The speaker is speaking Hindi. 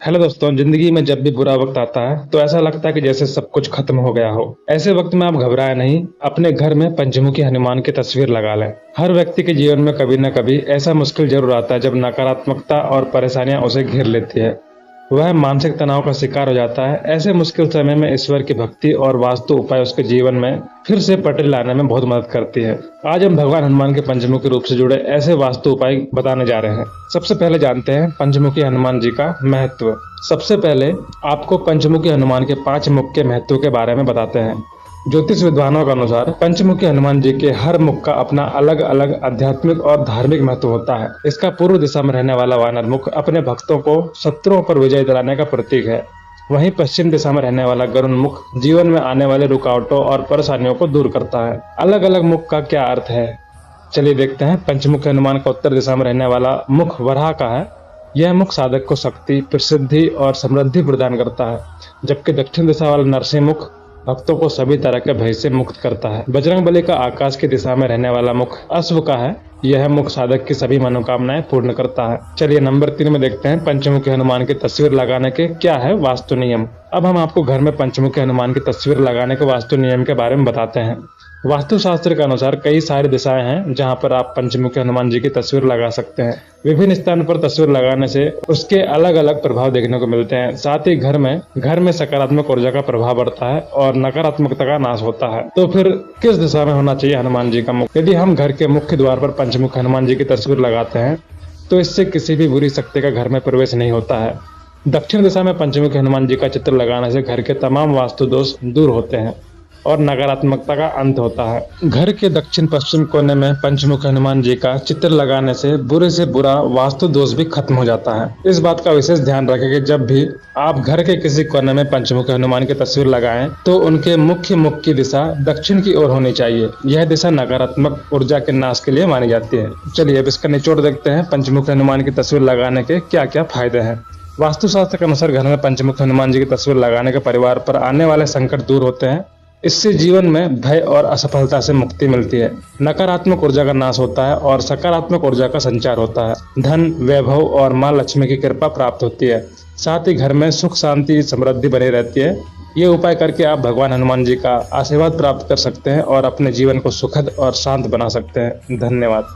हेलो दोस्तों, जिंदगी में जब भी बुरा वक्त आता है तो ऐसा लगता है कि जैसे सब कुछ खत्म हो गया हो। ऐसे वक्त में आप घबराएं नहीं, अपने घर में पंचमुखी हनुमान की तस्वीर लगा लें। हर व्यक्ति के जीवन में कभी न कभी ऐसा मुश्किल जरूर आता है जब नकारात्मकता और परेशानियां उसे घेर लेती है। वह मानसिक तनाव का शिकार हो जाता है। ऐसे मुश्किल समय में ईश्वर की भक्ति और वास्तु उपाय उसके जीवन में फिर से पटरी लाने में बहुत मदद करती है। आज हम भगवान हनुमान के पंचमुखी रूप से जुड़े ऐसे वास्तु उपाय बताने जा रहे हैं। सबसे पहले जानते हैं पंचमुखी हनुमान जी का महत्व। सबसे पहले आपको पंचमुखी हनुमान के 5 मुख्य महत्व के बारे में बताते हैं। ज्योतिष विद्वानों के अनुसार पंचमुखी हनुमान जी के हर मुख का अपना अलग अलग आध्यात्मिक और धार्मिक महत्व होता है। इसका पूर्व दिशा में रहने वाला वानर मुख अपने भक्तों को शत्रुओं पर विजय दिलाने का प्रतीक है। वहीं पश्चिम दिशा में रहने वाला गरुड़ मुख जीवन में आने वाले रुकावटों और परेशानियों को दूर करता है। अलग अलग मुख का क्या अर्थ है, चलिए देखते हैं। पंचमुखी हनुमान का उत्तर दिशा में रहने वाला मुख वराह का है। यह मुख साधक को शक्ति, प्रसिद्धि और समृद्धि प्रदान करता है, जबकि दक्षिण दिशा वाला नरसिंह मुख भक्तों को सभी तरह के भय से मुक्त करता है। बजरंगबली का आकाश की दिशा में रहने वाला मुख अश्व का है। यह मुख साधक की सभी मनोकामनाएं पूर्ण करता है। चलिए नंबर 3 में देखते हैं पंचमुखी हनुमान की तस्वीर लगाने के क्या है वास्तु नियम। अब हम आपको घर में पंचमुखी हनुमान की तस्वीर लगाने के वास्तु नियम के बारे में बताते हैं। वास्तुशास्त्र के अनुसार कई सारी दिशाएं हैं जहां पर आप पंचमुखी हनुमान जी की तस्वीर लगा सकते हैं। विभिन्न स्थान पर तस्वीर लगाने से उसके अलग अलग प्रभाव देखने को मिलते हैं। साथ ही घर में सकारात्मक ऊर्जा का प्रभाव बढ़ता है और नकारात्मकता का नाश होता है। तो फिर किस दिशा में होना चाहिए हनुमान जी का मुख? यदि हम घर के मुख्य द्वार पर पंचमुखी हनुमान जी की तस्वीर लगाते हैं तो इससे किसी भी बुरी शक्ति का घर में प्रवेश नहीं होता है। दक्षिण दिशा में पंचमुखी हनुमान जी का चित्र लगाने से घर के तमाम वास्तु दोष दूर होते हैं और नकारात्मकता का अंत होता है। घर के दक्षिण पश्चिम कोने में पंचमुखी हनुमान जी का चित्र लगाने से बुरे से बुरा वास्तु दोष भी खत्म हो जाता है। इस बात का विशेष ध्यान रखें कि जब भी आप घर के किसी कोने में पंचमुखी हनुमान की तस्वीर लगाएं तो उनके मुख्य मुख की दिशा दक्षिण की ओर होनी चाहिए। यह दिशा नकारात्मक ऊर्जा के नाश के लिए मानी जाती है। चलिए अब इसका निचोड़ देखते हैं। पंचमुखी हनुमान की तस्वीर लगाने के क्या क्या फायदे हैं। वास्तुशास्त्र के अनुसार घर में पंचमुखी हनुमान जी की तस्वीर लगाने के परिवार पर आने वाले संकट दूर होते हैं। इससे जीवन में भय और असफलता से मुक्ति मिलती है। नकारात्मक ऊर्जा का नाश होता है और सकारात्मक ऊर्जा का संचार होता है। धन, वैभव और मां लक्ष्मी की कृपा प्राप्त होती है। साथ ही घर में सुख, शांति, समृद्धि बनी रहती है। ये उपाय करके आप भगवान हनुमान जी का आशीर्वाद प्राप्त कर सकते हैं और अपने जीवन को सुखद और शांत बना सकते हैं। धन्यवाद।